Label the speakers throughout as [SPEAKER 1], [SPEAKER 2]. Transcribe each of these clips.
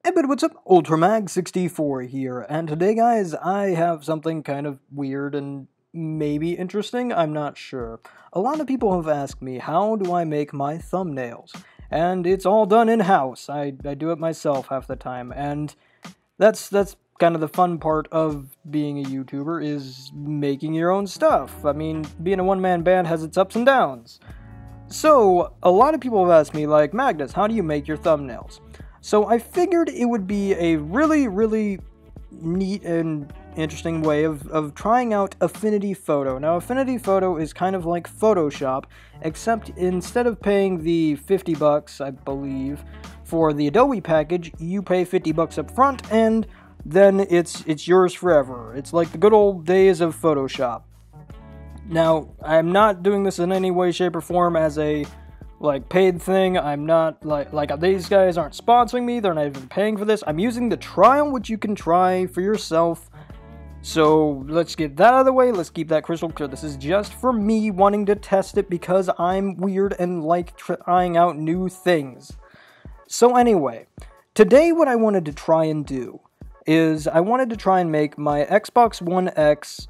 [SPEAKER 1] Hey, but what's up? UltraMag64 here, and today, guys, I have something kind of weird and maybe interesting, I'm not sure. A lot of people have asked me, how do I make my thumbnails? And it's all done in-house. I do it myself half the time, and that's kind of the fun part of being a YouTuber, is making your own stuff. I mean, being a one-man band has its ups and downs. So, a lot of people have asked me, like, Magnus, how do you make your thumbnails? So I figured it would be a really neat and interesting way of trying out Affinity Photo. Now, Affinity Photo is kind of like Photoshop, except instead of paying the $50, I believe, for the Adobe package, you pay $50 up front, and then it's yours forever. It's like the good old days of Photoshop. Now, I'm not doing this in any way, shape, or form as a paid thing. I'm not like these guys aren't sponsoring me, they're not even paying for this. I'm using the trial, which you can try for yourself. So let's get that out of the way. Let's keep that crystal clear. This is just for me wanting to test it because I'm weird and like trying out new things. So anyway, today what I wanted to try and do is I wanted to try and make my Xbox One X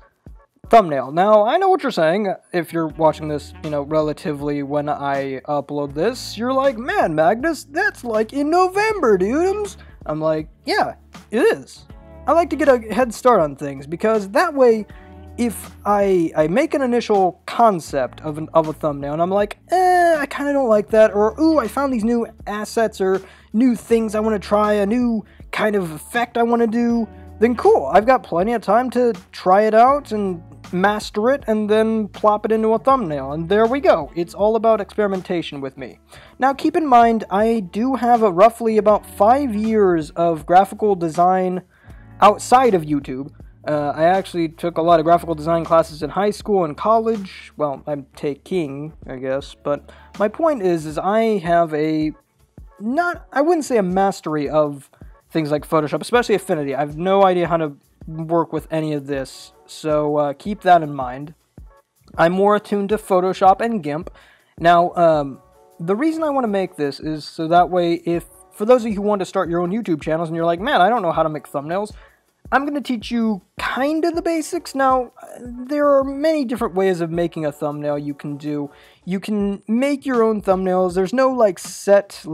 [SPEAKER 1] thumbnail. Now, I know what you're saying. If you're watching this, relatively when I upload this, you're like, man, Magnus, that's like in November, dude. I'm like, yeah, it is. I like to get a head start on things, because that way, if I make an initial concept of a thumbnail, and I'm like, I kind of don't like that, or, ooh, I found these new assets, or new things I want to try, a new kind of effect I want to do, then cool, I've got plenty of time to try it out and master it and then plop it into a thumbnail, and there we go. It's all about experimentation with me. Now keep in mind, I do have roughly about 5 years of graphical design outside of YouTube. I actually took a lot of graphical design classes in high school and college. Well, I'm taking, I guess, but my point is I have I wouldn't say a mastery of things like Photoshop, especially Affinity. I have no idea how to work with any of this, so keep that in mind. I'm more attuned to Photoshop and GIMP. Now, the reason I want to make this is so that way, for those of you who want to start your own YouTube channels and you're like, man, I don't know how to make thumbnails, I'm going to teach you kind of the basics. Now, there are many different ways of making a thumbnail you can do. You can make your own thumbnails. There's no, set,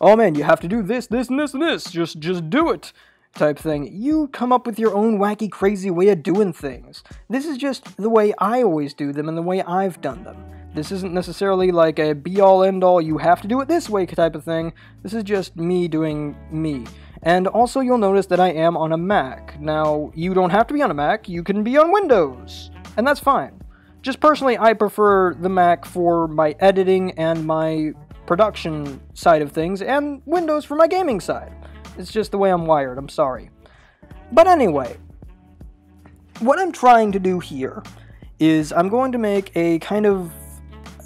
[SPEAKER 1] oh man, you have to do this, this, and this, and this. Just do it type thing. You come up with your own wacky, crazy way of doing things. This is just the way I always do them and the way I've done them. This isn't necessarily like a be-all, end-all, you have to do it this way type of thing. This is just me doing me. And also you'll notice that I am on a Mac. Now, you don't have to be on a Mac, you can be on Windows, and that's fine. Just personally, I prefer the Mac for my editing and my production side of things, and Windows for my gaming side. It's just the way I'm wired, I'm sorry. But anyway, what I'm trying to do here is I'm going to make a kind of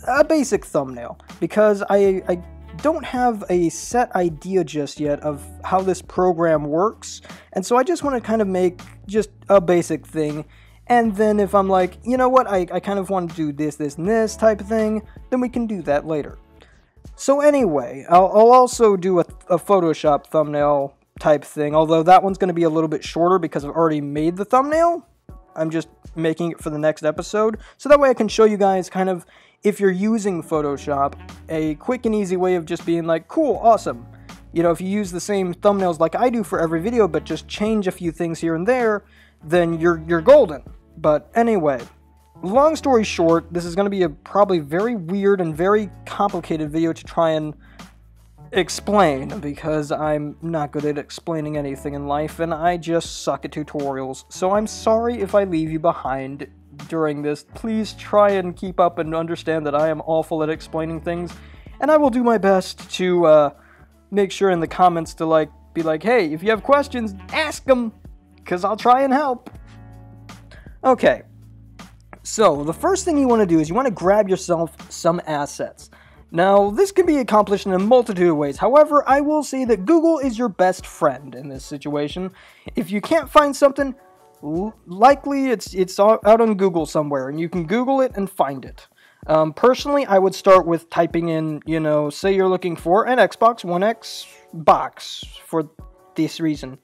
[SPEAKER 1] a basic thumbnail, because I don't have a set idea just yet of how this program works, and so I just want to kind of make just a basic thing, and then if I'm like, you know what, I kind of want to do this, this, and this type of thing, then we can do that later. So anyway, I'll also do a Photoshop thumbnail type thing, although that one's going to be a little bit shorter because I've already made the thumbnail. I'm just making it for the next episode, so that way I can show you guys kind of, if you're using Photoshop, a quick and easy way of just being like, cool, awesome. If you use the same thumbnails like I do for every video, but just change a few things here and there, then you're golden. But anyway, long story short, this is going to be a probably very weird and very complicated video to try and explain, because I'm not good at explaining anything in life, and I just suck at tutorials. So I'm sorry if I leave you behind during this. Please try and keep up and understand that I am awful at explaining things, and I will do my best to make sure in the comments to be like, hey, if you have questions, ask them, because I'll try and help. Okay, so the first thing you want to do is you want to grab yourself some assets. Now, this can be accomplished in a multitude of ways. However, I will say that Google is your best friend in this situation. If you can't find something, likely it's out on Google somewhere, and you can Google it and find it. Personally, I would start with typing in, say you're looking for an Xbox One X box for this reason.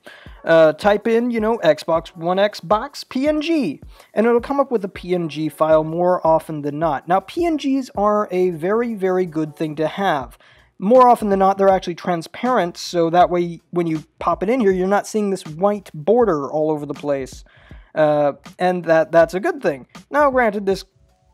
[SPEAKER 1] Type in, Xbox One X box PNG, and it'll come up with a PNG file more often than not. Now, PNGs are a very, very good thing to have. More often than not, they're actually transparent, so that way, when you pop it in here, you're not seeing this white border all over the place. And that's a good thing. Now, granted, this,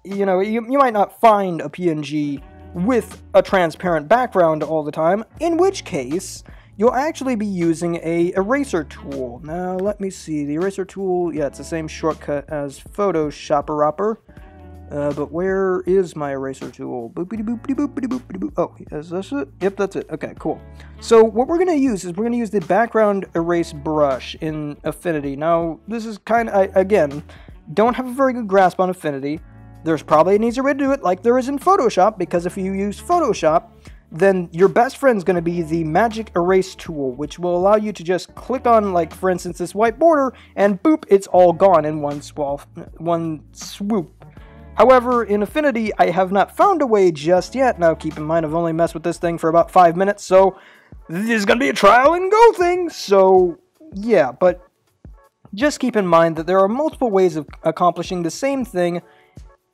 [SPEAKER 1] you might not find a PNG with a transparent background all the time, in which case, you'll actually be using a eraser tool. Now, let me see. The eraser tool, yeah, it's the same shortcut as Photoshopper. But where is my eraser tool? Boopity boopity boopity boopity boop. Oh, is this it? Yep, that's it. Okay, cool. So what we're going to use is we're going to use the background erase brush in Affinity. Now, this is kind of, again, don't have a very good grasp on Affinity. There's probably an easier way to do it, like there is in Photoshop, because if you use Photoshop, then your best friend's going to be the Magic Erase tool, which will allow you to just click on, like, for instance, this white border, and boop, it's all gone in one swoop. However, in Affinity, I have not found a way just yet. Now, keep in mind, I've only messed with this thing for about 5 minutes, so this is going to be a trial and go thing. So, yeah, but just keep in mind that there are multiple ways of accomplishing the same thing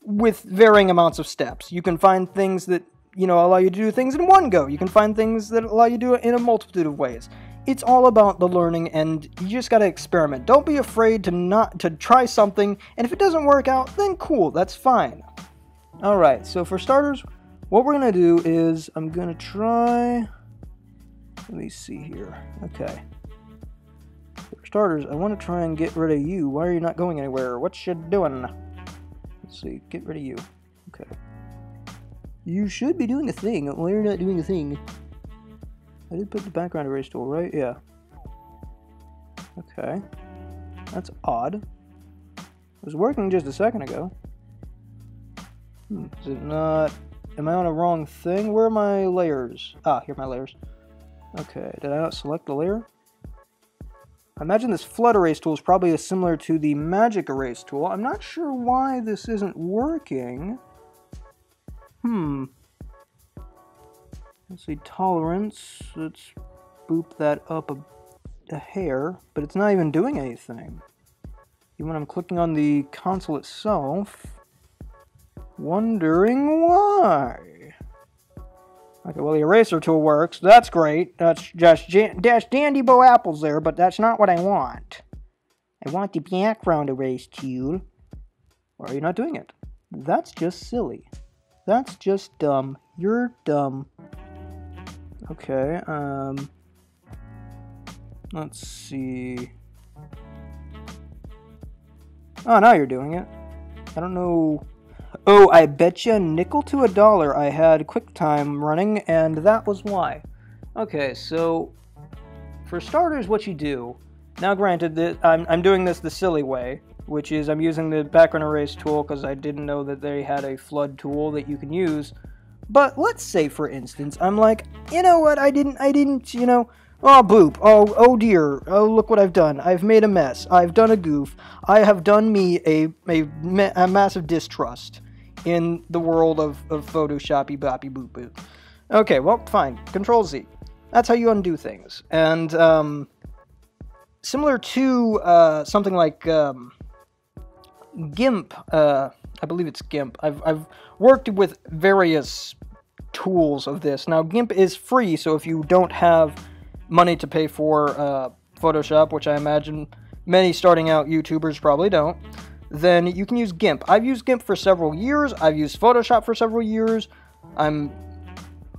[SPEAKER 1] with varying amounts of steps. You can find things that, allow you to do things in one go. You can find things that allow you to do it in a multitude of ways. It's all about the learning, and you just gotta experiment. Don't be afraid to try something, and if it doesn't work out, then cool, that's fine. Alright, so for starters, what we're gonna do is, I'm gonna try, let me see here, okay. For starters, I want to try and get rid of you. Why are you not going anywhere? What you doing? Let's see, get rid of you. Okay. You should be doing a thing. Why are you not doing a thing? I did put the background erase tool, right? Yeah. Okay. That's odd. It was working just a second ago. Is it not... Am I on a wrong thing? Where are my layers? Ah, here are my layers. Okay, did I not select the layer? I imagine this flood erase tool is probably similar to the magic erase tool. I'm not sure why this isn't working. Let's see, tolerance. Let's boop that up a hair, but it's not even doing anything. Even when I'm clicking on the console itself, wondering why. Okay, well, the eraser tool works. That's great. That's just dandy bow apples there, but that's not what I want. I want the background erase tool. Why are you not doing it? That's just silly. That's just dumb. You're dumb. Okay, let's see. Oh, now you're doing it. I don't know. Oh, I bet you nickel to $1 I had QuickTime running, and that was why. Okay, so for starters, what you do. Now, granted, that I'm doing this the silly way, which is I'm using the background erase tool because I didn't know that they had a flood tool that you can use. But let's say, for instance, I'm like, you know what, I didn't, oh, boop, oh dear, oh, look what I've done. I've made a mess. I've done a goof. I have done me a massive distrust in the world of Photoshoppy boppy boop boop. Okay, well, fine. Control-Z. That's how you undo things. And, similar to, something like, GIMP, I believe it's GIMP. I've worked with various tools of this. Now, GIMP is free, so if you don't have money to pay for Photoshop, which I imagine many starting out YouTubers probably don't, then you can use GIMP. I've used GIMP for several years. I've used Photoshop for several years. I'm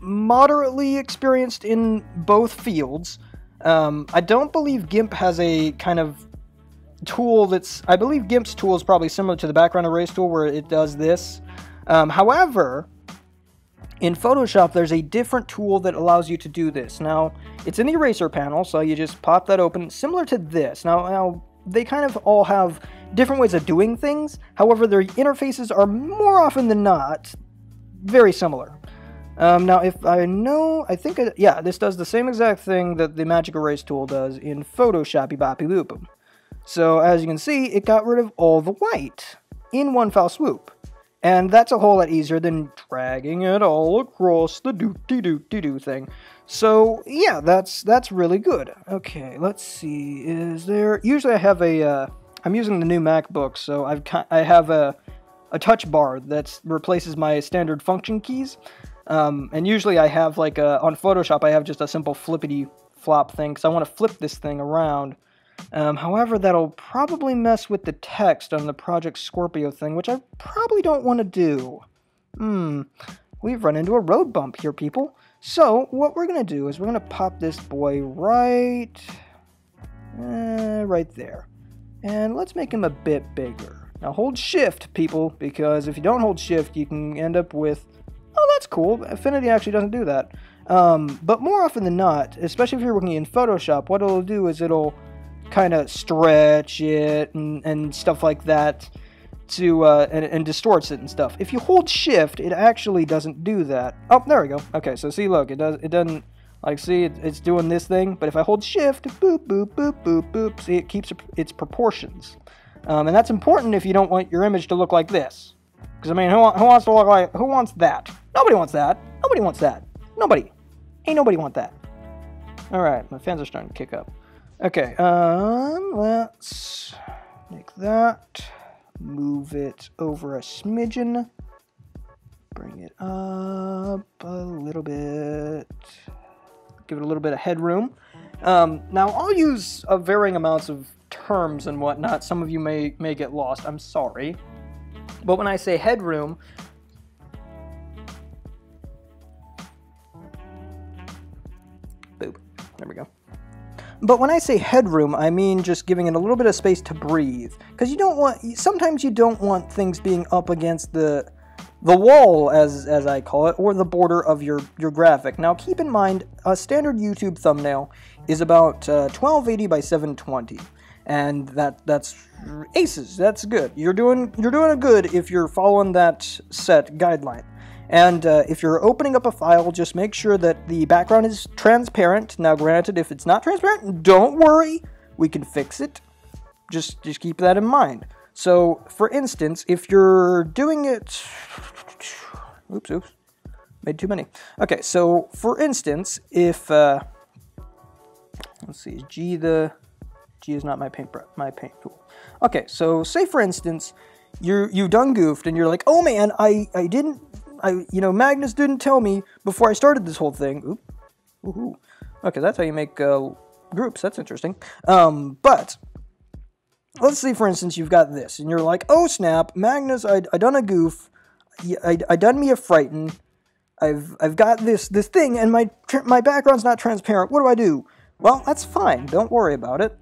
[SPEAKER 1] moderately experienced in both fields. I don't believe GIMP has a kind of tool that's... I believe GIMP's tool is probably similar to the background erase tool where it does this. However, in Photoshop, there's a different tool that allows you to do this. Now, it's in the eraser panel, so you just pop that open, similar to this. Now they kind of all have different ways of doing things. However, their interfaces are more often than not very similar. Now, if I know, I think, yeah, this does the same exact thing that the Magic Erase tool does in Photoshoppy boppy boop. So, as you can see, it got rid of all the white in one foul swoop. And that's a whole lot easier than dragging it all across the doo-doo-doo-doo thing. So, yeah, that's really good. Okay, let's see. Is there... Usually I have a... I'm using the new MacBook, so I have a touch bar that replaces my standard function keys. And usually I have, like, on Photoshop, I have just a simple flippity-flop thing, because I want to flip this thing around. However, that'll probably mess with the text on the Project Scorpio thing, which I probably don't want to do. We've run into a road bump here, people. So, what we're going to do is we're going to pop this boy right there. And let's make him a bit bigger. Now, hold shift, people, because if you don't hold shift, you can end up with... Oh, that's cool. Affinity actually doesn't do that. But more often than not, especially if you're working in Photoshop, what it'll do is it'll kind of stretch it and stuff like that to and distorts it and stuff. If you hold shift, it actually doesn't do that. Oh, there we go. Okay, so see, look, it doesn't, like, see, it's doing this thing, but if I hold shift, boop, boop, boop, boop, boop, see, it keeps its proportions. And that's important if you don't want your image to look like this. Because, I mean, who wants to look like, who wants that? Nobody wants that. Nobody wants that. Nobody. Ain't nobody want that. Alright, my fans are starting to kick up. Okay, let's make that, move it over a smidgen, bring it up a little bit, give it a little bit of headroom. Now, I'll use varying amounts of terms and whatnot. Some of you may get lost, I'm sorry. But when I say headroom, boop, there we go. But when I say headroom, I mean just giving it a little bit of space to breathe. Because you don't want, sometimes you don't want things being up against the wall, as I call it, or the border of your graphic. Now keep in mind, a standard YouTube thumbnail is about 1280 by 720. And that's aces, that's good. You're doing a good if you're following that set guideline. And if you're opening up a file, just make sure that the background is transparent. Now, granted, if it's not transparent, don't worry. We can fix it. Just keep that in mind. So, for instance, if you're doing it... Oops. Made too many. Okay, so, for instance, if... let's see, G is not my paint tool. Okay, so, say, for instance, you've done goofed, and you're like, oh man, Magnus didn't tell me before I started this whole thing. Oop. Woohoo. Okay, that's how you make groups. That's interesting. But let's say, for instance, you've got this, and you're like, oh snap, Magnus, I done a goof. I done me a frighten. I've got this thing, and my background's not transparent. What do I do? Well, that's fine. Don't worry about it.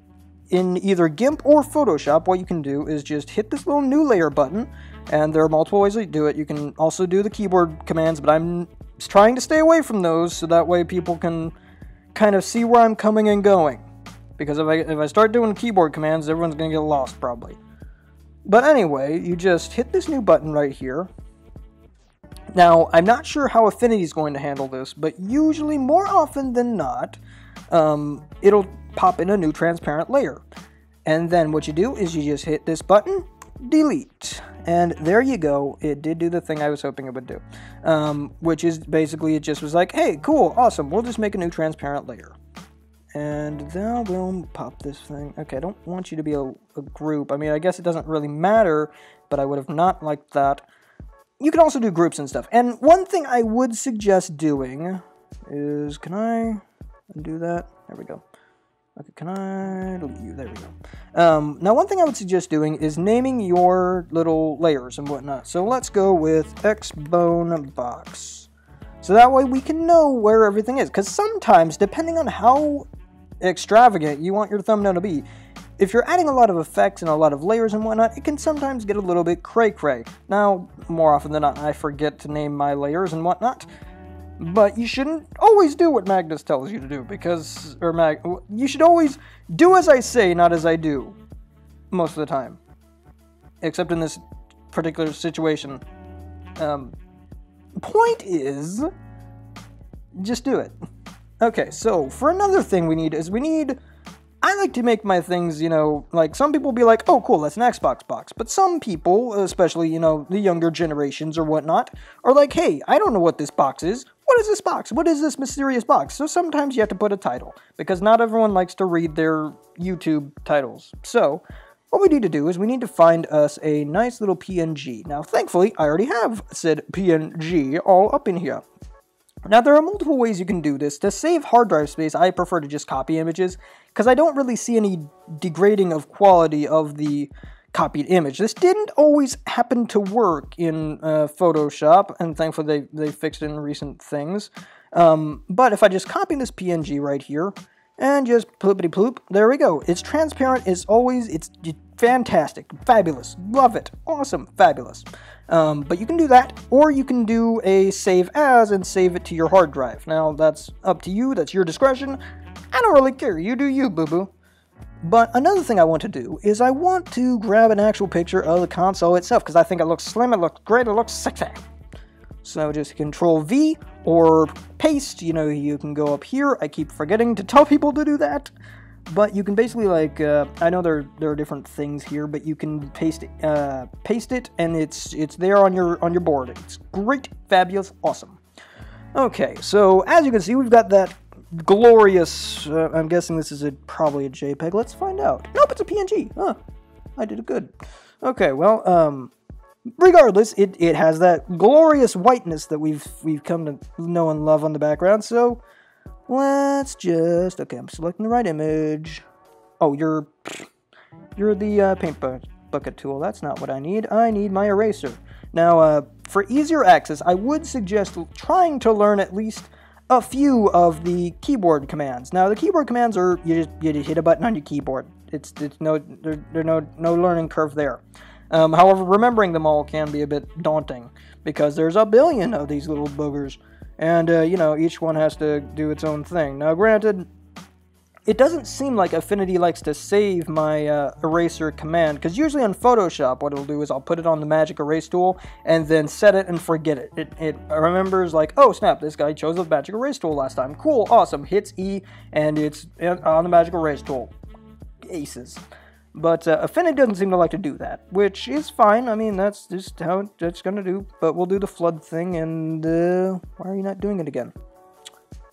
[SPEAKER 1] In either GIMP or Photoshop, what you can do is just hit this little new layer button. And there are multiple ways to do it. You can also do the keyboard commands, but I'm trying to stay away from those so that way people can kind of see where I'm coming and going. Because if I start doing keyboard commands, everyone's going to get lost probably. But anyway, you just hit this new button right here. Now, I'm not sure how Affinity is going to handle this, but usually, more often than not, it'll pop in a new transparent layer. And then what you do is you just hit this button, delete. And there you go, it did do the thing I was hoping it would do. Which is basically, it just was like, hey, cool, awesome, we'll just make a new transparent layer. And now we'll pop this thing. Okay, I don't want you to be a group. I mean, I guess it doesn't really matter, but I would have not liked that. You can also do groups and stuff. And one thing I would suggest doing is, can I undo that? There we go. Okay, can I delete you? There we go. Now, one thing I would suggest doing is naming your little layers and whatnot. So let's go with Xbone Box. So that way we can know where everything is. Because sometimes, depending on how extravagant you want your thumbnail to be, if you're adding a lot of effects and a lot of layers and whatnot, it can sometimes get a little bit cray-cray. Now, more often than not, I forget to name my layers and whatnot. But you shouldn't always do what Magnus tells you to do, because, you should always do as I say, not as I do, most of the time. Except in this particular situation. Point is, just do it. Okay, so, for another thing we need I like to make my things, you know, like some people be like, oh cool, that's an Xbox box. But some people, especially, you know, the younger generations or whatnot, are like, hey, I don't know what this box is. What is this box? What is this mysterious box? So sometimes you have to put a title, because not everyone likes to read their YouTube titles. So what we need to do is we need to find us a nice little PNG. Now, thankfully, I already have said PNG all up in here. Now, there are multiple ways you can do this. To save hard drive space, I prefer to just copy images, because I don't really see any degrading of quality of the copied image. This didn't always happen to work in Photoshop, and thankfully they fixed it in recent things. But if I just copy this PNG right here, and just ploopity-ploop, there we go. It's transparent, it's fantastic, fabulous, love it, awesome, fabulous. But you can do that, or you can do a save as and save it to your hard drive. Now, that's up to you, that's your discretion. I don't really care, you do you, boo-boo. But another thing I want to do is I want to grab an actual picture of the console itself, because I think it looks slim, it looks great, it looks sexy. So just Control-V or paste, you know, you can go up here. I keep forgetting to tell people to do that. But you can basically, like, I know there are different things here, but you can paste it, and it's there on your board. It's great, fabulous, awesome. Okay, so as you can see, we've got that glorious, I'm guessing this is probably a JPEG. Let's find out. Nope, it's a PNG. Huh, I did it good. Okay, well, regardless, it has that glorious whiteness that we've come to know and love on the background, so let's just, okay, I'm selecting the right image. Oh, you're the paint bucket tool. That's not what I need. I need my eraser. Now, for easier access, I would suggest trying to learn at least a few of the keyboard commands. Now, the keyboard commands are, you just hit a button on your keyboard. There's no learning curve there. However, remembering them all can be a bit daunting, because there's a billion of these little boogers, and, you know, each one has to do its own thing. Now, granted, it doesn't seem like Affinity likes to save my eraser command, because usually on Photoshop, what it'll do is I'll put it on the magic erase tool, and then set it and forget it. It remembers, like, oh, snap, this guy chose the magic erase tool last time. Cool, awesome, hits E, and it's on the magic erase tool. Aces. But Affinity doesn't seem to like to do that, which is fine. I mean, that's just how it's going to do. But we'll do the flood thing, and why are you not doing it again?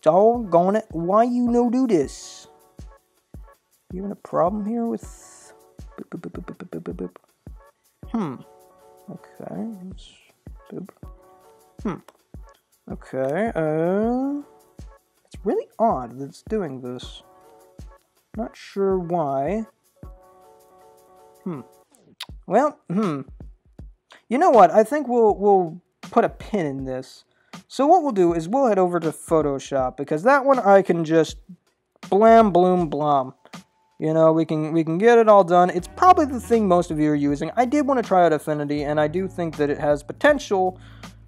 [SPEAKER 1] Doggone it. Why you no do this? You having a problem here with... Okay. Okay. It's really odd that it's doing this. Not sure why. Well, you know what? I think we'll put a pin in this. So what we'll do is we'll head over to Photoshop, because that one I can just blam, bloom, blom. You know, we can get it all done. It's probably the thing most of you are using. I did want to try out Affinity, and I do think that it has potential,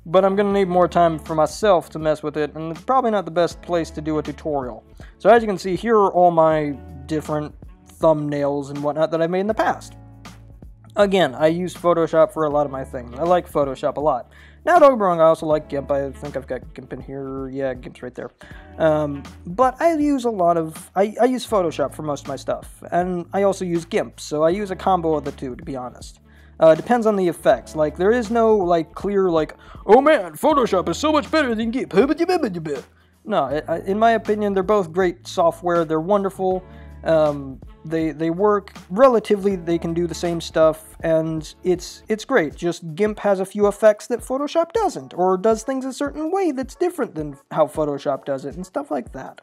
[SPEAKER 1] but I'm going to need more time for myself to mess with it, and it's probably not the best place to do a tutorial. So as you can see, here are all my different thumbnails and whatnot that I've made in the past. Again, I use Photoshop for a lot of my things. I like Photoshop a lot. Now, don't get me wrong, I also like GIMP. I think I've got GIMP in here. Yeah, GIMP's right there. But I use I use Photoshop for most of my stuff. And I also use GIMP, so I use a combo of the two, to be honest. Depends on the effects. Like, there is no, like, clear, like, oh man, Photoshop is so much better than GIMP. No, in my opinion, they're both great software. They're wonderful. They work relatively, they can do the same stuff, and it's great. Just GIMP has a few effects that Photoshop doesn't, or does things a certain way that's different than how Photoshop does it, and stuff like that.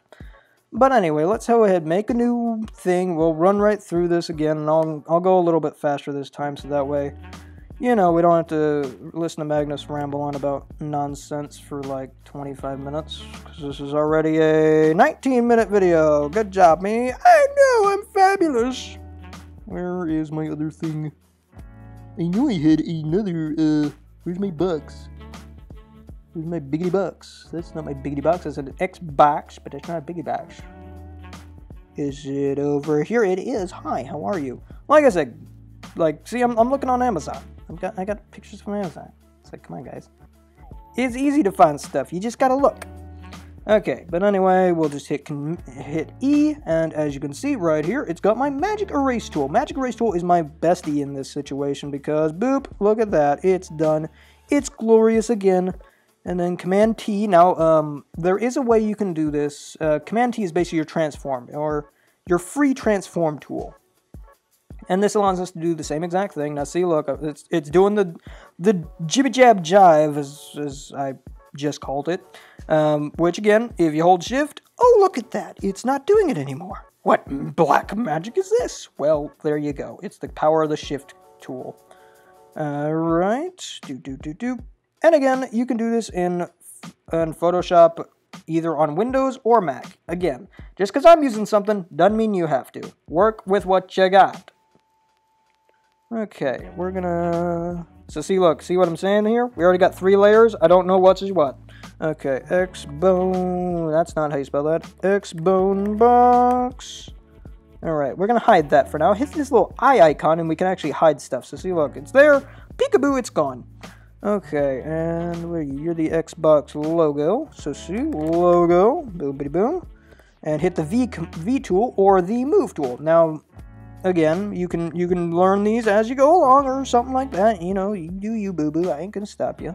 [SPEAKER 1] But anyway, let's go ahead, make a new thing. We'll run right through this again, and I'll go a little bit faster this time, so that way, you know, we don't have to listen to Magnus ramble on about nonsense for like 25 minutes, because this is already a 19-minute video. Good job, me. I know, I'm fabulous. Where is my other thing? I knew I had another, where's my box? Where's my biggity box? That's not my biggity box, that's an Xbox, but that's not a biggity box. Is it over here? It is. Hi, how are you? Like I said, like, see, I'm looking on Amazon. I got pictures from Amazon. It's like, come on, guys. It's easy to find stuff. You just gotta look. Okay, but anyway, we'll just hit E, and as you can see right here, it's got my Magic Erase tool. Magic Erase tool is my bestie in this situation because, boop, look at that, it's done. It's glorious again. And then Command T. Now, there is a way you can do this. Command T is basically your transform, or your free transform tool. And this allows us to do the same exact thing. Now, see, look, it's doing the jibby jab jive, as I just called it. Which, again, if you hold Shift, oh, look at that. It's not doing it anymore. What black magic is this? Well, there you go. It's the power of the Shift tool. Alright. And again, you can do this in Photoshop either on Windows or Mac. Again, just because I'm using something doesn't mean you have to. Work with what you got. Okay, we're gonna... So see, look, see what I'm saying here? We already got 3 layers. I don't know what's what. Okay, X-Bone... That's not how you spell that. X-Bone box. Alright, we're gonna hide that for now. Hit this little eye icon and we can actually hide stuff. So see, look, it's there. Peekaboo, it's gone. Okay, and where are you? You're the Xbox logo. So see, logo, boom, boom, and hit the V tool or the move tool. Now, again, you can learn these as you go along or something like that. You know, you do you, boo boo. I ain't gonna stop you.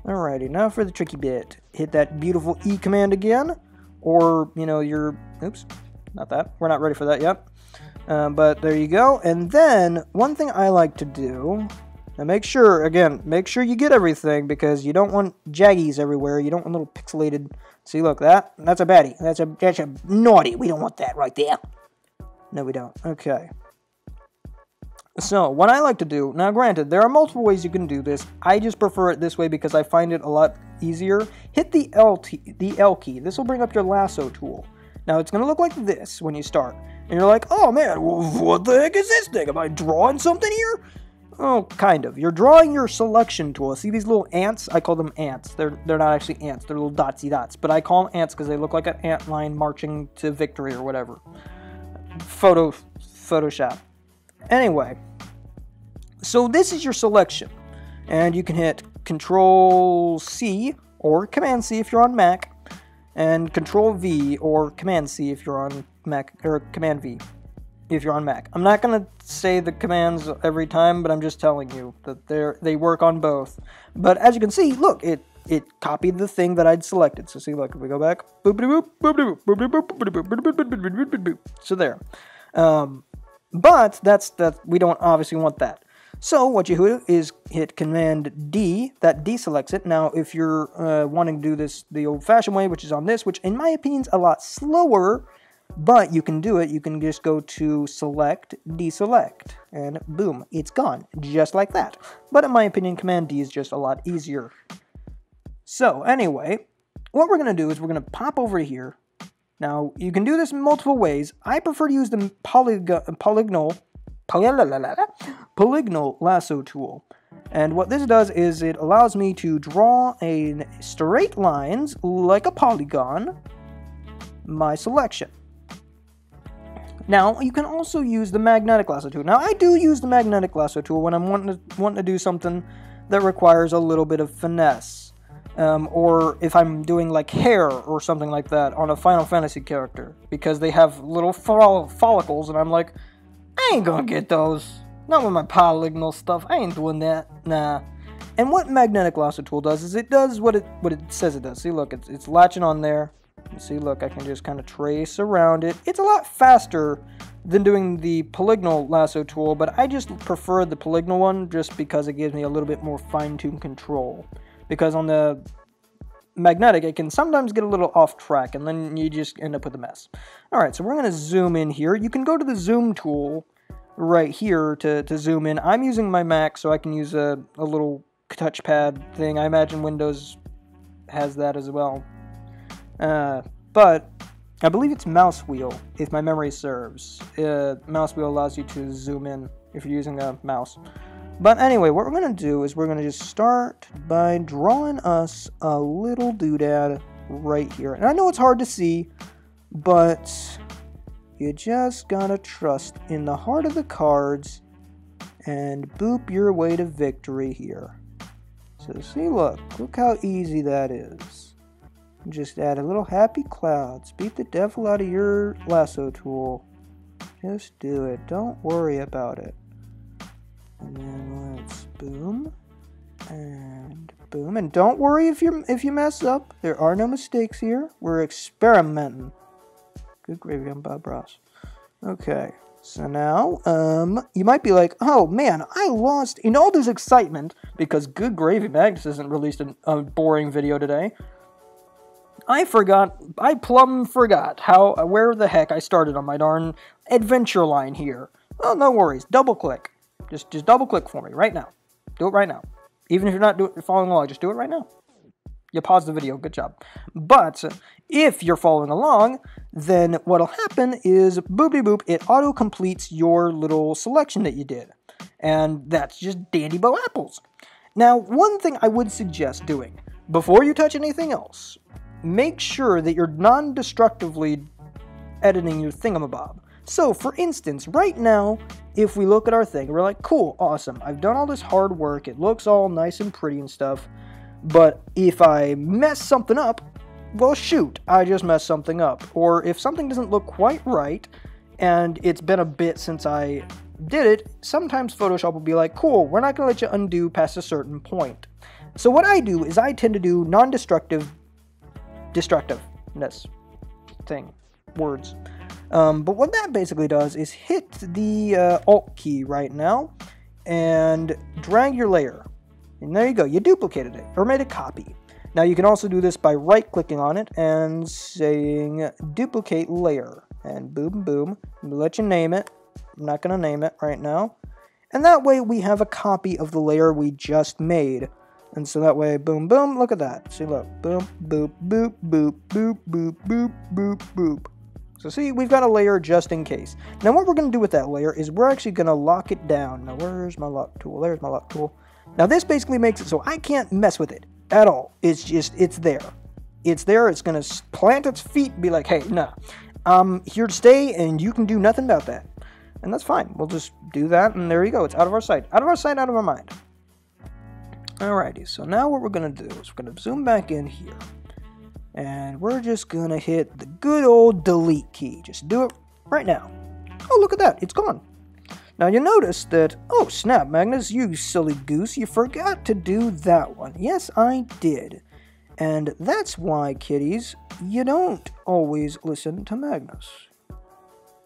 [SPEAKER 1] Alrighty, now for the tricky bit. Hit that beautiful E command again, or you know your oops, not that. We're not ready for that yet. But there you go. And then one thing I like to do. Now make sure you get everything because you don't want jaggies everywhere. You don't want little pixelated... See, look, that's a baddie. That's a naughty. We don't want that right there. No, we don't. Okay. So, what I like to do... Now, granted, there are multiple ways you can do this. I just prefer it this way because I find it a lot easier. Hit the L key. This will bring up your lasso tool. Now, it's going to look like this when you start. And you're like, oh, man, what the heck is this thing? Am I drawing something here? Oh, kind of. You're drawing your selection tool. See these little ants? I call them ants. They're not actually ants. They're little dotsy dots. But I call them ants because they look like an ant line marching to victory or whatever. Photoshop. Anyway. So this is your selection. And you can hit Control-C or Command-C if you're on Mac. And Control-V or Command-C if you're on Mac. Or Command-V. If you're on Mac. I'm not going to say the commands every time, but I'm just telling you that they work on both. But as you can see, look, it copied the thing that I'd selected. So see, look, if we go back, so there. But we don't obviously want that. So what you do is hit Command D, that deselects it. Now, if you're wanting to do this the old-fashioned way, which is on this, which in my opinion is a lot slower, but you can do it. You can just go to select, deselect, and boom, it's gone, just like that. But in my opinion, Command D is just a lot easier. So anyway, what we're going to do is we're going to pop over here. Now, you can do this in multiple ways. I prefer to use the polygonal lasso tool. And what this does is it allows me to draw straight lines like a polygon, my selection. Now, you can also use the magnetic lasso tool. Now, I do use the magnetic lasso tool when I'm wanting to do something that requires a little bit of finesse. Or if I'm doing like hair or something like that on a Final Fantasy character. Because they have little follicles and I'm like, I ain't gonna get those. Not with my polygonal stuff. I ain't doing that. Nah. And what magnetic lasso tool does is it does what it says it does. See, look, it's latching on there. You see, look, I can just kind of trace around it. It's a lot faster than doing the polygonal lasso tool, but I just prefer the polygonal one just because it gives me a little bit more fine-tuned control. Because on the magnetic, it can sometimes get a little off track, and then you just end up with a mess. Alright, so we're going to zoom in here. You can go to the zoom tool right here to zoom in. I'm using my Mac, so I can use a little touchpad thing. I imagine Windows has that as well. But I believe it's mouse wheel, if my memory serves. Mouse wheel allows you to zoom in if you're using a mouse. But anyway, what we're going to do is we're going to just start by drawing us a little doodad right here. And I know it's hard to see, but you just gotta trust in the heart of the cards and boop your way to victory here. So see, look how easy that is. Just add a little happy clouds. Beat the devil out of your lasso tool. Just do it. Don't worry about it. And then let's boom. And boom. And don't worry if you mess up. There are no mistakes here. We're experimenting. Good gravy on Bob Ross. Okay. So now, you might be like, oh man, I lost in all this excitement because Good Gravy Magnus hasn't released a boring video today. I plumb forgot where the heck I started on my darn adventure line here. Oh, no worries. Double click. Just double click for me right now. Do it right now. Even if you're not following along, just do it right now. You pause the video. Good job. But if you're following along, then what'll happen is boopity boop, it auto completes your little selection that you did. And that's just dandy bow apples. Now, one thing I would suggest doing before you touch anything else, make sure that you're non-destructively editing your thingamabob. So, for instance, right now, if we look at our thing, we're like, cool, awesome, I've done all this hard work, it looks all nice and pretty and stuff, but if I mess something up, well, shoot, I just messed something up. Or if something doesn't look quite right, and it's been a bit since I did it, sometimes Photoshop will be like, cool, we're not going to let you undo past a certain point. So what I do is I tend to do non-destructiveness thing, words. But what that basically does is hit the Alt key right now and drag your layer. And there you go, you duplicated it, or made a copy. Now you can also do this by right-clicking on it and saying duplicate layer. And boom, boom, let you name it. I'm not going to name it right now. And that way we have a copy of the layer we just made. And so that way, boom, boom, look at that. See, look, boom, boop, boop, boop, boop, boop, boop, boop, boop. So see, we've got a layer just in case. Now what we're going to do with that layer is we're actually going to lock it down. Now where's my lock tool? There's my lock tool. Now this basically makes it so I can't mess with it at all. It's just, it's there. It's there, it's going to plant its feet and be like, hey, nah, I'm here to stay and you can do nothing about that. And that's fine. We'll just do that and there you go. It's out of our sight. Out of our sight, out of our mind. Alrighty, so now what we're going to do is we're going to zoom back in here. And we're just going to hit the good old delete key. Just do it right now. Oh, look at that. It's gone. Now, you notice that, oh, snap, Magnus, you silly goose. You forgot to do that one. Yes, I did. And that's why, kiddies, you don't always listen to Magnus.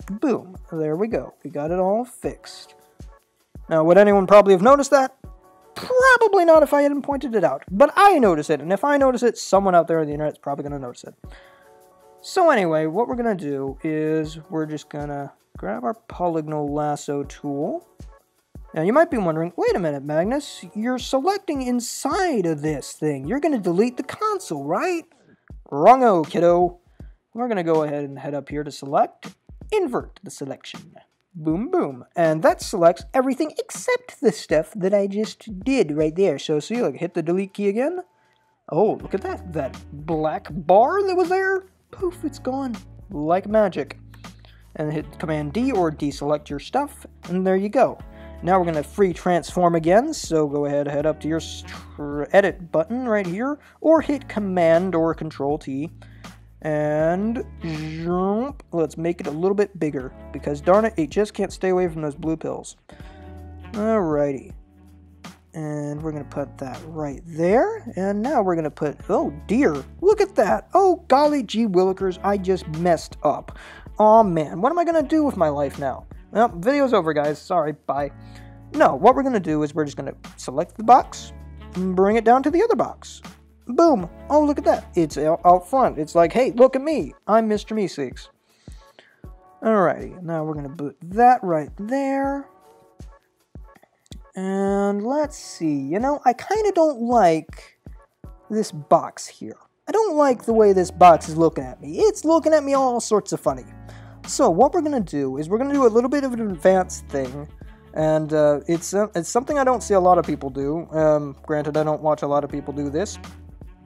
[SPEAKER 1] Boom. There we go. We got it all fixed. Now, would anyone probably have noticed that? Probably not if I hadn't pointed it out. But I notice it, and if I notice it, someone out there on the internet is probably going to notice it. So anyway, what we're going to do is we're just going to grab our polygonal lasso tool. Now you might be wondering, wait a minute, Magnus, you're selecting inside of this thing. You're going to delete the console, right? Wrong-o, kiddo. We're going to go ahead and head up here to select, invert the selection. Boom, boom. And that selects everything except the stuff that I just did right there. So see, like, hit the delete key again. Oh, look at that. That black bar that was there. Poof, it's gone. Like magic. And hit Command D or deselect your stuff. And there you go. Now we're going to free transform again. So go ahead, head up to your edit button right here. Or hit Command or Control T. And jump. Let's make it a little bit bigger because darn it, it just can't stay away from those blue pills. Alrighty. And we're going to put that right there. And now we're going to put, oh dear, look at that. Oh golly gee willikers, I just messed up. Oh man, what am I going to do with my life now? Well, video's over guys, sorry, bye. No, what we're going to do is we're just going to select the box and bring it down to the other box. Boom. Oh, look at that. It's out front. It's like, hey, look at me. I'm Mr. Meeseeks. Alrighty. Now we're going to put that right there. And let's see. You know, I kind of don't like this box here. I don't like the way this box is looking at me. It's looking at me all sorts of funny. So what we're going to do is we're going to do a little bit of an advanced thing. And it's something I don't see a lot of people do. Granted, I don't watch a lot of people do this.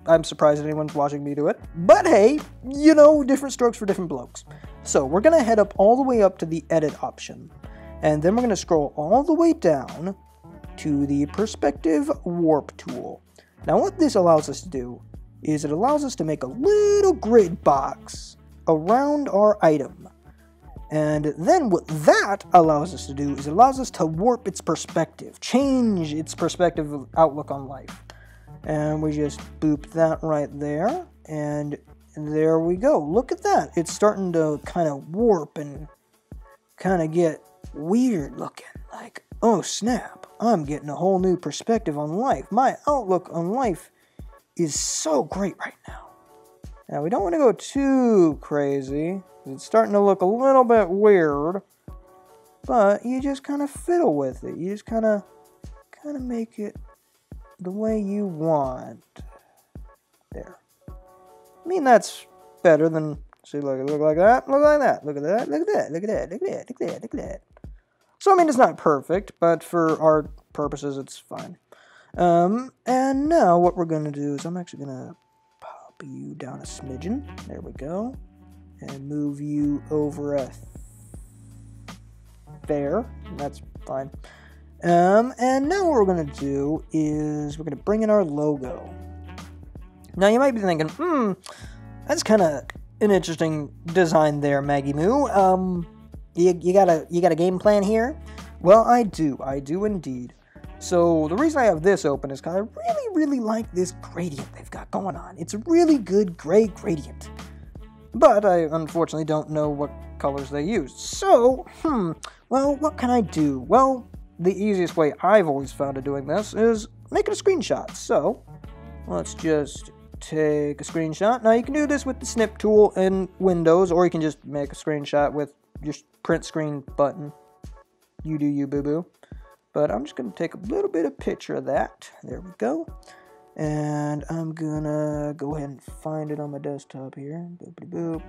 [SPEAKER 1] I'm surprised anyone's watching me do it. But hey, you know, different strokes for different blokes. So we're going to head up all the way up to the edit option. And then we're going to scroll all the way down to the perspective warp tool. Now what this allows us to do is it allows us to make a little grid box around our item. And then what that allows us to do is it allows us to warp its perspective, change its perspective of outlook on life. And we just boop that right there, and there we go. Look at that. It's starting to kind of warp and kind of get weird looking. Like, oh snap, I'm getting a whole new perspective on life. My outlook on life is so great right now. Now, we don't want to go too crazy. It's starting to look a little bit weird, but you just kind of fiddle with it. You just kind of make it the way you want. There. I mean, that's better than, see, look like that, look like that, look at that, look at that, look at that, look at that, look at that, look at that. So, I mean, it's not perfect, but for our purposes, it's fine. And now what we're going to do is I'm actually going to pop you down a smidgen. There we go. And move you over there. That's fine. And now what we're going to do is we're going to bring in our logo. Now, you might be thinking, that's kind of an interesting design there, Maggie Moo. You got a game plan here? Well, I do indeed. So the reason I have this open is because I really like this gradient they've got going on. It's a really good gray gradient. But I unfortunately don't know what colors they use. So, well, what can I do? Well, the easiest way I've always found of doing this is making a screenshot. So, let's just take a screenshot. Now, you can do this with the snip tool in Windows, or you can just make a screenshot with your print screen button. You do you, boo-boo. But I'm just going to take a little bit of picture of that. There we go. And I'm going to go ahead and find it on my desktop here. Boop-de-boop.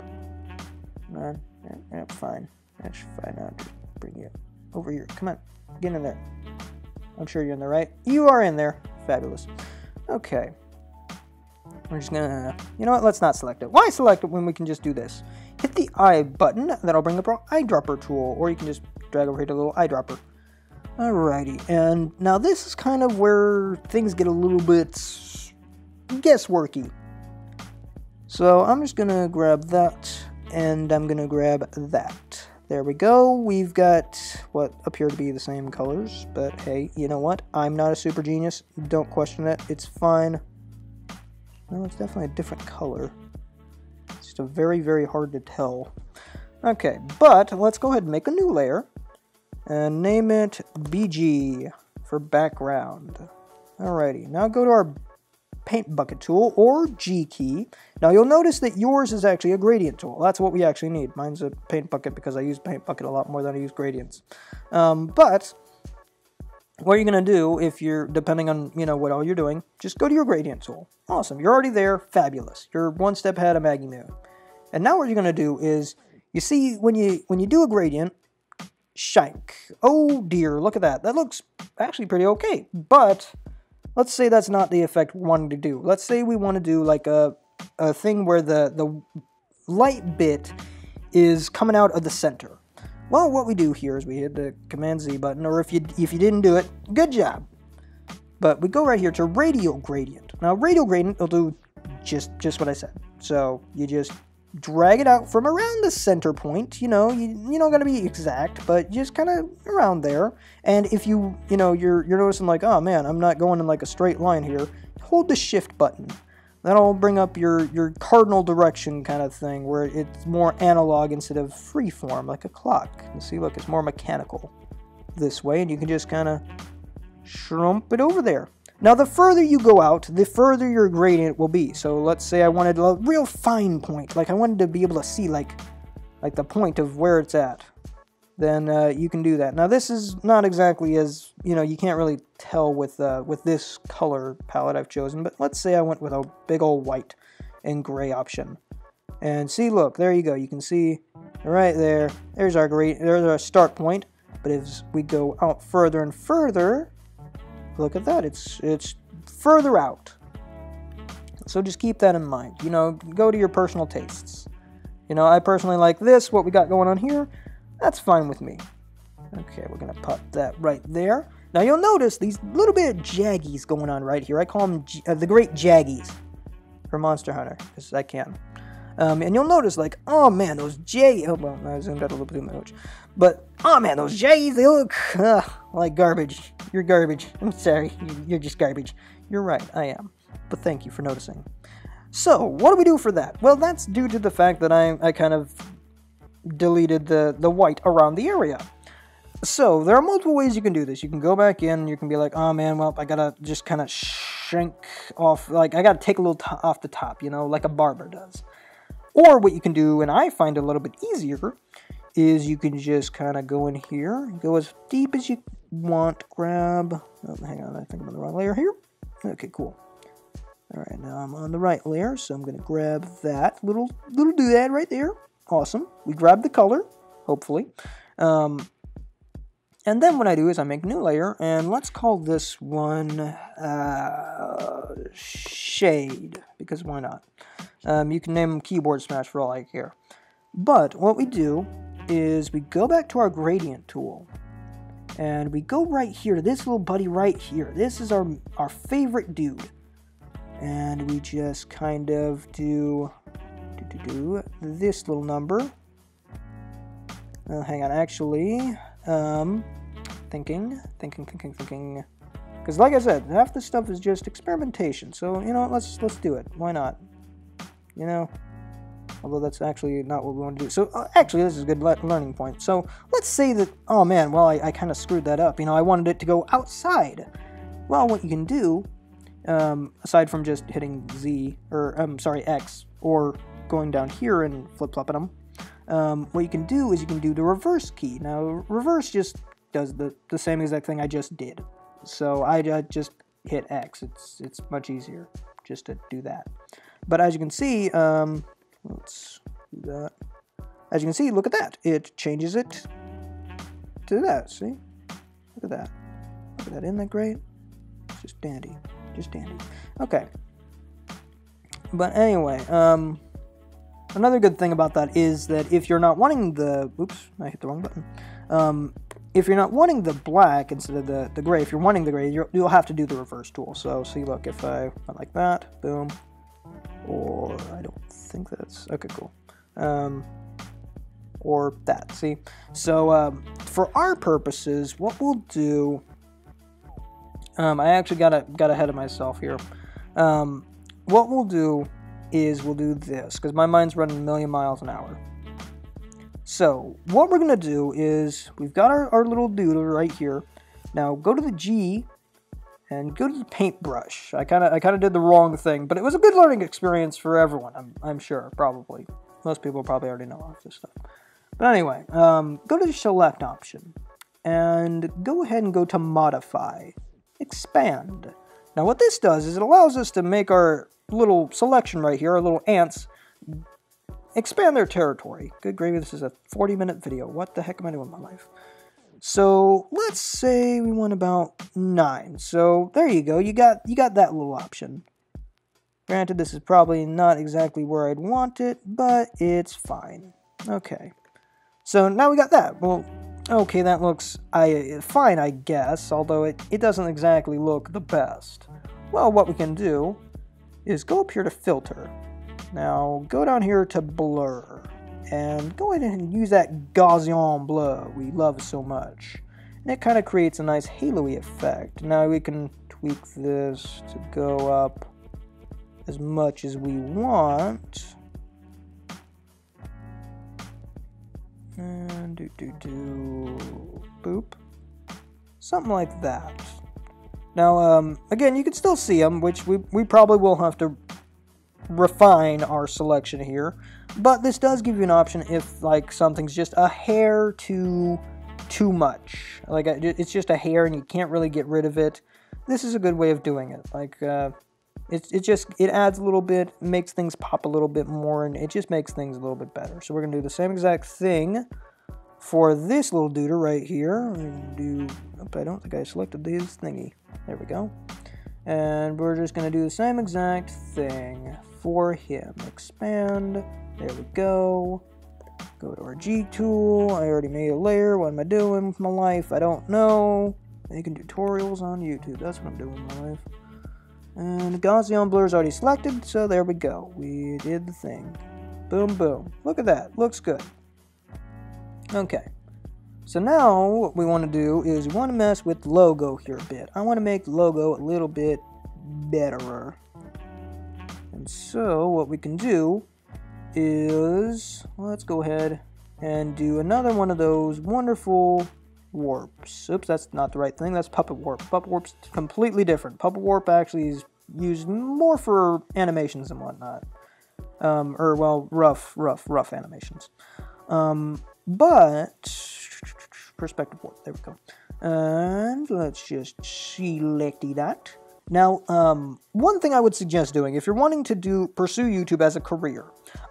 [SPEAKER 1] Come on. Yeah, fine. That's fine. I'll bring you over here. Come on. Get in there. I'm sure you're in there, right? You are in there. Fabulous. Okay. We're just going to... You know what? Let's not select it. Why select it when we can just do this? Hit the eye button. That'll bring up our eyedropper tool. Or you can just drag over here to the little eyedropper. Alrighty, and now this is kind of where things get a little bit guessworky. So I'm just going to grab that, and I'm going to grab that. There we go. We've got what appear to be the same colors, but hey, you know what? I'm not a super genius. Don't question it. It's fine. No, it's definitely a different color. It's just a very hard to tell. Okay, but let's go ahead and make a new layer. And name it BG for background. Alrighty, now go to our paint bucket tool, or G key. Now you'll notice that yours is actually a gradient tool. That's what we actually need. Mine's a paint bucket because I use paint bucket a lot more than I use gradients. But what you're going to do, if you're, depending on, what all you're doing, just go to your gradient tool. Awesome, you're already there, fabulous. You're one step ahead of Maggie Moo. And now what you're going to do is, you see, when you do a gradient, shank. Oh dear, look at that. That looks actually pretty okay. But let's say that's not the effect we're wanting to do. Let's say we want to do like a thing where the light bit is coming out of the center. Well, what we do here is we hit the Command Z button, or if you didn't do it, good job. But we go right here to radial gradient. Now radial gradient will do just what I said. So you just drag it out from around the center point, you don't gotta be exact, but just kind of around there. And if you're noticing like, oh man, I'm not going in like a straight line here, hold the shift button. That'll bring up your cardinal direction kind of thing, where it's more analog instead of freeform, like a clock. You see, look, it's more mechanical this way, and you can just kind of shrump it over there. Now, the further you go out, the further your gradient will be. So let's say I wanted a real fine point, like I wanted to be able to see like the point of where it's at. Then you can do that. Now, this is not exactly as, you can't really tell with this color palette I've chosen, but let's say I went with a big old white and gray option. And see, look, there you go. You can see right there, there's our start point. But as we go out further and further, look at that, it's further out. So just keep that in mind. Go to your personal tastes. I personally like this, what we got going on here. That's fine with me. Okay, we're going to pop that right there. Now you'll notice these little bit of jaggies going on right here. I call them the great jaggies. for Monster Hunter, because I can. And you'll notice, like, oh man, those J's, oh, well, I zoomed out a little bit too much, but, oh man, those J's, they look, like garbage. You're garbage. I'm sorry, you're just garbage. You're right, I am. But thank you for noticing. So, what do we do for that? Well, that's due to the fact that I kind of deleted the white around the area. So, there are multiple ways you can do this. You can go back in, you can be like, oh man, well, I gotta just kind of shrink off, like, I gotta take a little off the top, you know, like a barber does. Or what you can do, and I find it a little bit easier, is you can just kind of go in here, go as deep as you want, grab, oh, hang on, I think I'm on the wrong layer here. Okay, cool. Alright, now I'm on the right layer, so I'm going to grab that little doodad right there. Awesome. We grab the color, hopefully. And then what I do is I make a new layer, and let's call this one Shade, because why not? You can name them Keyboard Smash for all I care. But what we do is we go back to our gradient tool, and we go right here to this little buddy right here. This is our favorite dude. And we just kind of do this little number. Hang on, actually, thinking. Because like I said, half the stuff is just experimentation. So, you know, let's do it. Why not? You know? Although that's actually not what we want to do. So, actually, this is a good learning point. So, let's say that, oh man, well, I kind of screwed that up. You know, I wanted it to go outside. Well, what you can do, aside from just hitting Z, or, X, or going down here and flip-flopping them, what you can do is you can do the reverse key. Now, reverse just does the same exact thing I just did. So, I just hit X. It's much easier just to do that. But as you can see, let's do that. As you can see, look at that. It changes it to that, see? Look at that. Look at that, isn't that great? It's just dandy. Just dandy. Okay. But anyway, another good thing about that is that if you're not wanting the... Oops, I hit the wrong button. If you're not wanting the black instead of the gray, if you're wanting the gray, you'll have to do the reverse tool. So, see, look, if I went like that, boom. Or, I don't think that's... Okay, cool. Or that, see? So, for our purposes, what we'll do... I actually got ahead of myself here. What we'll do is we'll do this, because my mind's running a million miles an hour. So, what we're going to do is, we've got our little doodle right here. Now, go to the G... and go to the paintbrush. I kind of did the wrong thing, but it was a good learning experience for everyone. I'm sure, probably. Most people probably already know all this stuff. But anyway, go to the select option, and go ahead and go to modify, expand. Now what this does is it allows us to make our little selection right here, our little ants, expand their territory. Good gravy, this is a 40-minute video. What the heck am I doing with my life? So, let's say we want about 9. So, there you go. You got that little option. Granted, this is probably not exactly where I'd want it, but it's fine. Okay. So, now we got that. Well, okay, that looks fine, I guess, although it doesn't exactly look the best. Well, what we can do is go up here to filter. Now, go down here to blur. And go ahead and use that Gaussian blur we love so much. And it kind of creates a nice halo-y effect. Now we can tweak this to go up as much as we want. And boop. Something like that. Now, again, you can still see them, which we probably will have to refine our selection here. But this does give you an option if, like, something's just a hair too much. Like, it's just a hair and you can't really get rid of it. This is a good way of doing it. Like, it adds a little bit, makes things pop a little bit more, and it just makes things a little bit better. So we're going to do the same exact thing for this little duder right here. I don't think I selected this thingy. There we go. And we're just going to do the same exact thing for him. Expand. There we go. Go to our G tool. I already made a layer. What am I doing with my life? I don't know. Making tutorials on YouTube. That's what I'm doing with my life. And the Gaussian blur is already selected, so there we go. We did the thing. Boom, boom. Look at that. Looks good. Okay. So now what we want to do is we want to mess with the logo here a bit. I want to make the logo a little bit betterer. And so what we can do is, let's go ahead and do another one of those wonderful warps. Oops, that's not the right thing. That's puppet warp. Puppet warp's completely different. Puppet warp actually is used more for animations and whatnot. Or, well, rough animations. But perspective warp, there we go. And let's just select that. Now, one thing I would suggest doing, if you're wanting to pursue YouTube as a career,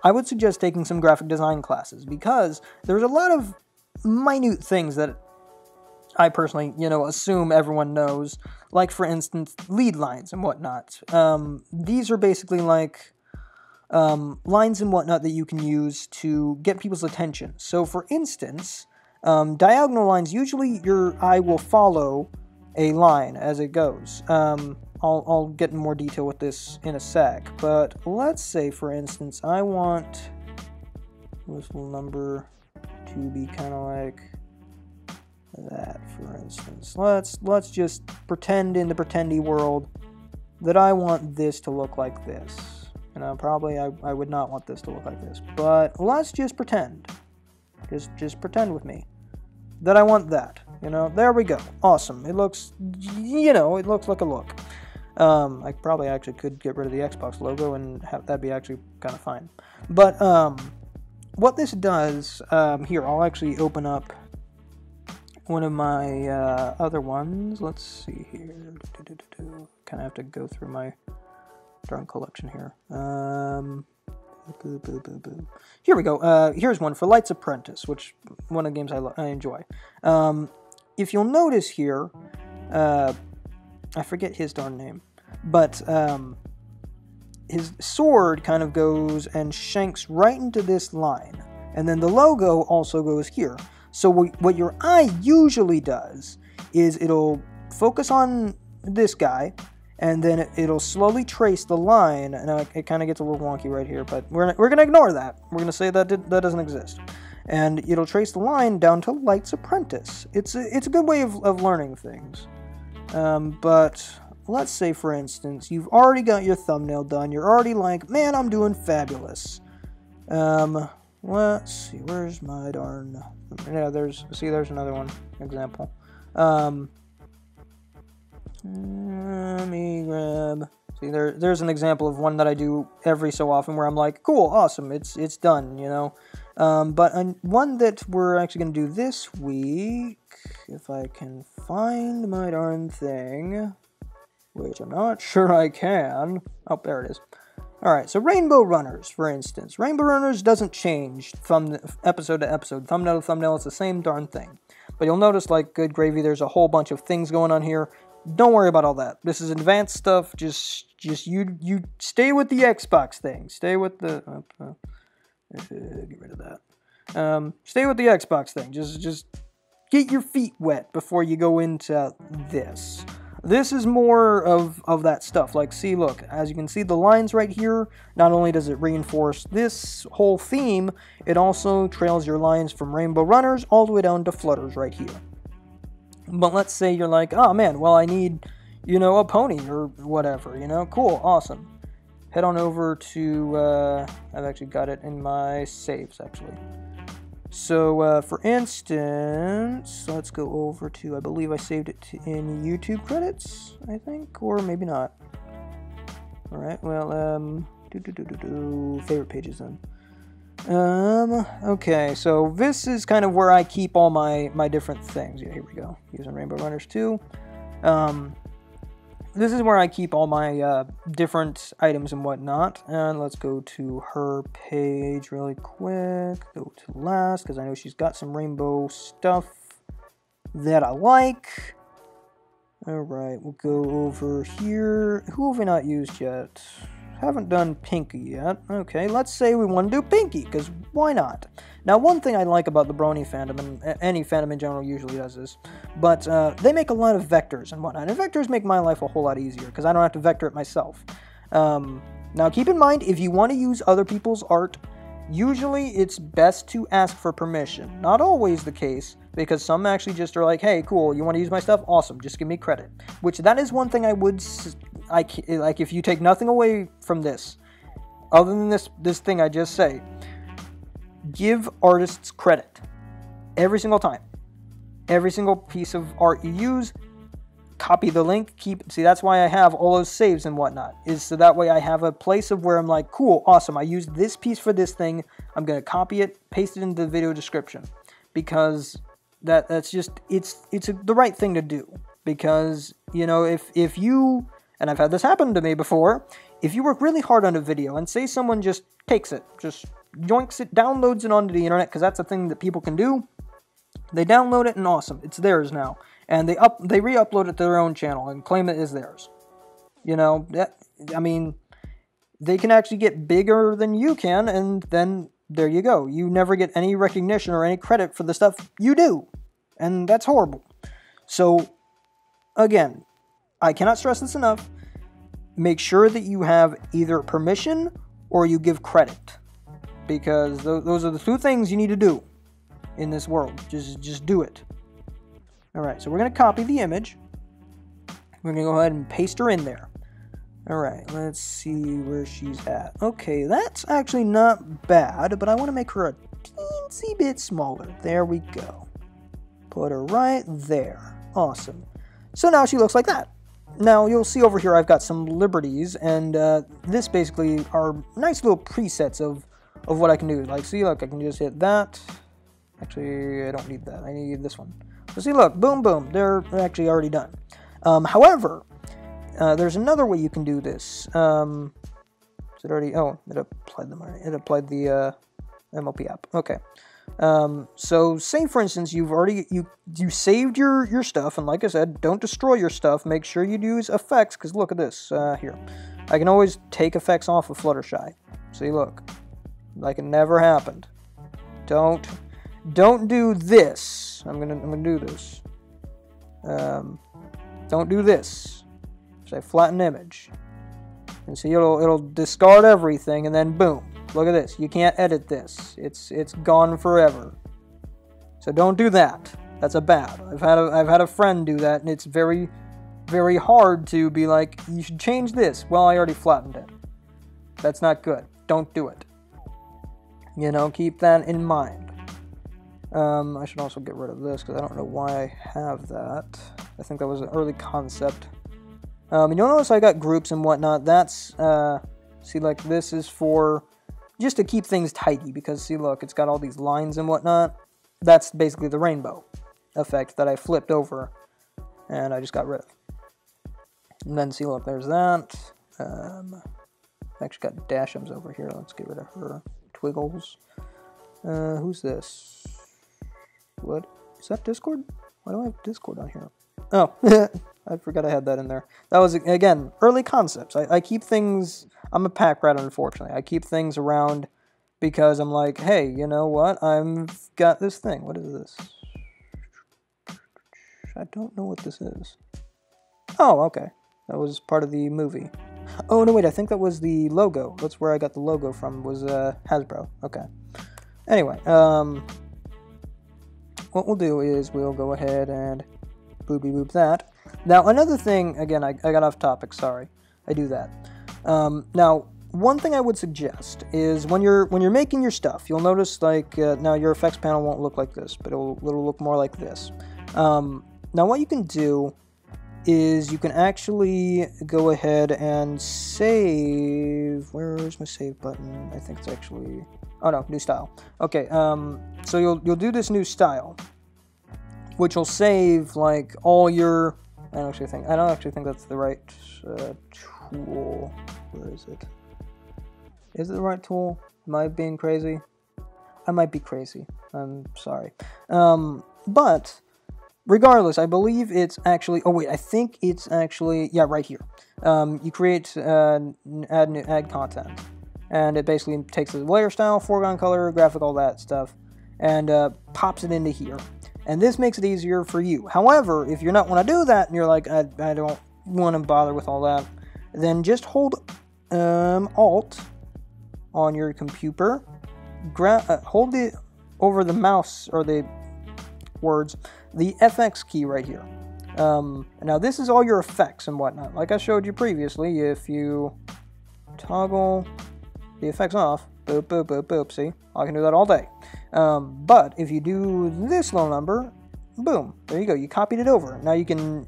[SPEAKER 1] I would suggest taking some graphic design classes, because there's a lot of minute things that I personally, assume everyone knows, like, for instance, lead lines and whatnot. These are basically like lines and whatnot that you can use to get people's attention. So, for instance, diagonal lines, usually your eye will follow a line as it goes. I'll get in more detail with this in a sec, but let's say, for instance, I want this little number to be kind of like that, for instance. Let's just pretend in the pretendy world that I want this to look like this. Probably I would not want this to look like this, but let's just pretend. Just pretend with me that I want that. There we go. Awesome. It looks, it looks like a look. I probably actually could get rid of the Xbox logo and have that be actually kind of fine. But what this does, here, I'll actually open up one of my other ones. Let's see here. Kind of have to go through my darn collection here. Here we go. Here's one for Light's Apprentice, which one of the games I enjoy. If you'll notice here, I forget his darn name, but his sword kind of goes and shanks right into this line, and then the logo also goes here. So what your eye usually does is it'll focus on this guy, and then it'll slowly trace the line, and it kind of gets a little wonky right here, but we're going to ignore that. We're going to say that that doesn't exist. And it'll trace the line down to Light's Apprentice. It's a good way of learning things. But let's say, for instance, you've already got your thumbnail done. You're already like, man, I'm doing fabulous. Let's see, where's my darn... Yeah, there's another one, example. Let me grab... See, there's an example of one that I do every so often where I'm like, cool, awesome, it's done, But one that we're actually going to do this week, if I can find my darn thing, which I'm not sure I can. Oh, there it is. Alright, so Rainbow Runners, for instance. Rainbow Runners doesn't change from episode to episode. Thumbnail to thumbnail, it's the same darn thing. But you'll notice, like, good gravy, there's a whole bunch of things going on here. Don't worry about all that. This is advanced stuff. Just you stay with the Xbox thing. Stay with the... get rid of that. Stay with the Xbox thing. Just get your feet wet before you go into this. This is more of that stuff. Like, see, look, as you can see, the lines right here, not only does it reinforce this whole theme, it also trails your lines from Rainbow Runners all the way down to Flutters right here. But let's say you're like, oh man, well, I need, a pony or whatever, cool, awesome. Head on over to, I've actually got it in my saves, actually. So, for instance, let's go over to, I believe I saved it in YouTube credits, I think, or maybe not. Alright, well, favorite pages then. Okay, so this is kind of where I keep all my different things. Yeah, here we go, using Rainbow Runners 2. This is where I keep all my different items and whatnot. And let's go to her page really quick. Go to last, because I know she's got some rainbow stuff that I like. Alright, we'll go over here. Who have we not used yet? haven't done Pinky yet. Okay, let's say we want to do Pinky, because why not? Now, one thing I like about the Brony fandom, and any fandom in general usually does this, but they make a lot of vectors and whatnot, and vectors make my life a whole lot easier, because I don't have to vector it myself. Now, keep in mind, if you want to use other people's art, usually it's best to ask for permission. Not always the case, because some actually just are like, hey, cool, you want to use my stuff? Awesome, just give me credit. Which, that is one thing I would, like, if you take nothing away from this, other than this thing I just say, give artists credit. Every single time. Every single piece of art you use, copy the link, see, that's why I have all those saves and whatnot, is so that way I have a place of where I'm like, cool, awesome, I used this piece for this thing, I'm going to copy it, paste it into the video description, because that's just, it's the right thing to do, because, you know, if you, and I've had this happen to me before, if you work really hard on a video, and say someone just takes it, just yoinks it, downloads it onto the internet, because that's a thing that people can do, they download it and awesome, it's theirs now. And they re-upload it to their own channel and claim it is theirs. You know, I mean, they can actually get bigger than you can, and then there you go. You never get any recognition or any credit for the stuff you do. And that's horrible. So, again, I cannot stress this enough. Make sure that you have either permission or you give credit. Because those are the two things you need to do in this world. Just do it. Alright, so we're going to copy the image. We're going to go ahead and paste her in there. Alright, let's see where she's at. Okay, that's actually not bad, but I want to make her a teensy bit smaller. There we go. Put her right there. Awesome. So now she looks like that. Now, you'll see over here I've got some liberties, and this basically are nice little presets of what I can do. Like, see, look, I can just hit that. Actually, I don't need that. I need this one. So see, look, boom, boom, they're actually already done. However, there's another way you can do this. Is it already? Oh, it applied them already. It applied the MOP app. Okay. So say for instance you've already you saved your stuff, and like I said, don't destroy your stuff. Make sure you use effects, because look at this here. I can always take effects off of Fluttershy. See, look, like it never happened. Don't do this. I'm gonna do this. Don't do this. Say flatten image. And see, it'll discard everything, and then boom. Look at this. You can't edit this. It's gone forever. So don't do that. That's a bad. I've had a friend do that, and it's very, very hard to be like, you should change this. Well, I already flattened it. That's not good. Don't do it. You know, keep that in mind. I should also get rid of this, because I don't know why I have that. I think that was an early concept. You'll notice I got groups and whatnot. That's, see, like, this is for, just to keep things tidy, because, see, look, it's got all these lines and whatnot. That's basically the rainbow effect that I flipped over, and I just got rid of. And then, see, look, there's that. I actually got Dashams over here. Let's get rid of her. Twiggles. Who's this? What? Is that Discord? Why do I have Discord on here? Oh, I forgot I had that in there. That was, again, early concepts. I keep things... I'm a pack rat, unfortunately. I keep things around because I'm like, hey, you know what? I've got this thing. What is this? I don't know what this is. Oh, okay. That was part of the movie. Oh, no, wait. I think that was the logo. That's where I got the logo from, was Hasbro. Okay. Anyway, what we'll do is we'll go ahead and boop that. Now, another thing, again, I got off topic, sorry. I do that. Now, one thing I would suggest is when you're making your stuff, you'll notice, like, now your effects panel won't look like this, but it'll look more like this. Now, what you can do is you can actually go ahead and save. Where's my save button? I think it's actually... Oh no, new style. Okay, so you'll do this new style, which will save like all your. I don't actually think that's the right tool. Where is it? Is it the right tool? Am I being crazy? I might be crazy. I'm sorry. But regardless, I believe it's actually, oh wait, I think it's actually, yeah, right here. You create, add content, and it basically takes the layer style, foreground color, graphic, all that stuff, and pops it into here. And this makes it easier for you. However, if you're not want to do that, and you're like, I don't want to bother with all that, then just hold Alt on your computer, hold it over the mouse, or the words, the FX key right here. Now this is all your effects and whatnot. Like I showed you previously, if you toggle the effects off, boop, boop, boop, boop, see? I can do that all day. But if you do this low number, boom, there you go, you copied it over. Now you can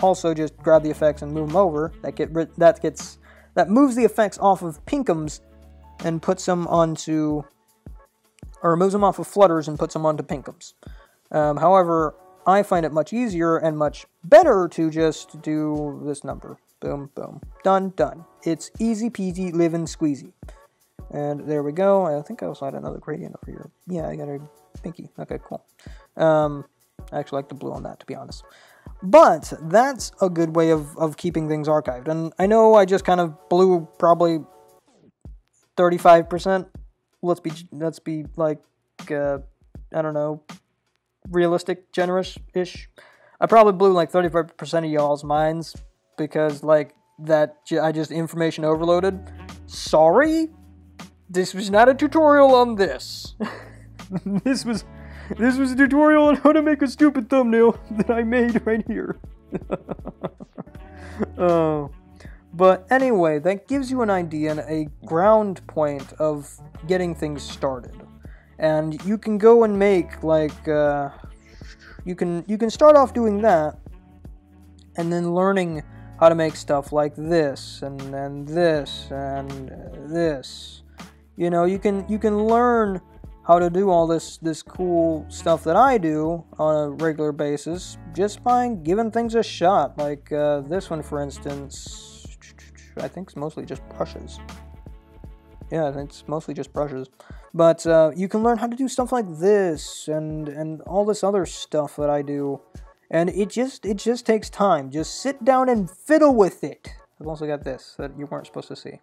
[SPEAKER 1] also just grab the effects and move them over. That moves the effects off of Pinkums and puts them onto, or moves them off of Flutters and puts them onto Pinkums. However, I find it much easier and much better to just do this number. Boom, boom. Done, done. It's easy peasy, livin' squeezy. And there we go. I think I also had another gradient over here. Yeah, I got a pinky. Okay, cool. I actually like the blue on that, to be honest. But that's a good way of keeping things archived. And I know I just kind of blew probably 35%. Let's be like, I don't know, realistic, generous-ish. I probably blew like 35% of y'all's minds because like that I just information overloaded. Sorry, this was not a tutorial on this. This was a tutorial on how to make a stupid thumbnail that I made right here. But anyway, that gives you an idea and a ground point of getting things started. And you can go and make like you can start off doing that, and then learning how to make stuff like this and this and this. You know, you can learn how to do all this cool stuff that I do on a regular basis just by giving things a shot. Like this one, for instance, I think it's mostly just brushes. Yeah, I think it's mostly just brushes. But you can learn how to do stuff like this and all this other stuff that I do. And it just takes time. Just sit down and fiddle with it. I've also got this that you weren't supposed to see.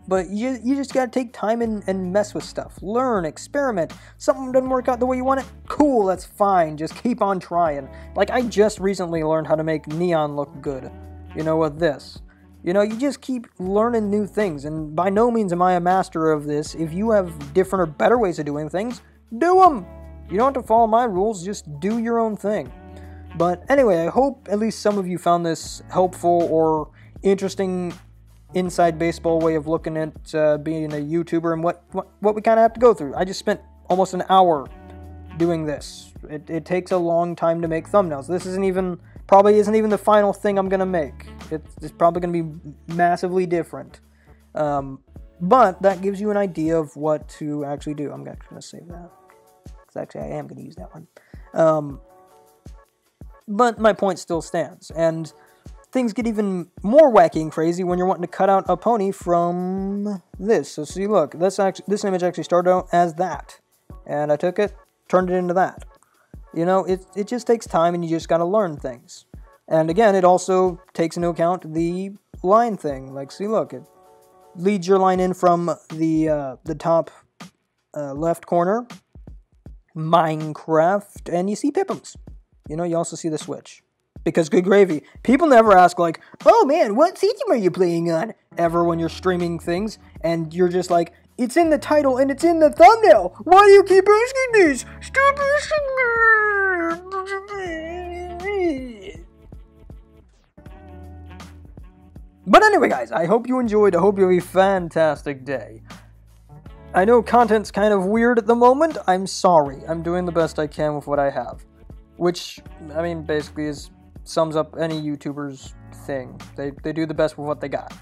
[SPEAKER 1] But you just gotta take time and mess with stuff. Learn, experiment. Something doesn't work out the way you want it? Cool, that's fine. Just keep on trying. Like, I just recently learned how to make neon look good. You know, with this. You know, you just keep learning new things. And by no means am I a master of this. If you have different or better ways of doing things, do them. You don't have to follow my rules. Just do your own thing. But anyway, I hope at least some of you found this helpful or interesting inside baseball way of looking at being a YouTuber and what we kind of have to go through. I just spent almost an hour doing this. It takes a long time to make thumbnails. This probably isn't even the final thing I'm gonna make. It's probably gonna be massively different. But that gives you an idea of what to actually do. I'm actually gonna save that because actually I am gonna use that one. But my point still stands, and things get even more wacky and crazy when you're wanting to cut out a pony from this. So see, look, this image actually started out as that, and I took it, turned it into that. You know, it just takes time, and you just got to learn things. And again, it also takes into account the line thing. Like, see, look, it leads your line in from the top left corner, Minecraft, and you see Pippums. You know, you also see the switch. Because good gravy. People never ask like, oh man, what system are you playing on? Ever when you're streaming things, and you're just like, it's in the title and it's in the thumbnail. Why do you keep asking this? Stop asking me. But anyway, guys, I hope you enjoyed. I hope you have a fantastic day. I know content's kind of weird at the moment. I'm sorry. I'm doing the best I can with what I have. Which, I mean, basically sums up any YouTuber's thing. They do the best with what they got.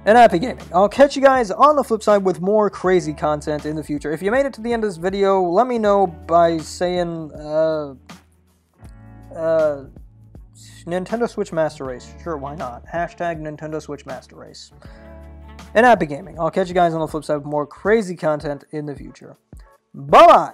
[SPEAKER 1] And happy gaming. I'll catch you guys on the flip side with more crazy content in the future. If you made it to the end of this video, let me know by saying, Nintendo Switch Master Race. Sure, why not? Hashtag Nintendo Switch Master Race. And happy gaming. I'll catch you guys on the flip side with more crazy content in the future. Bye-bye!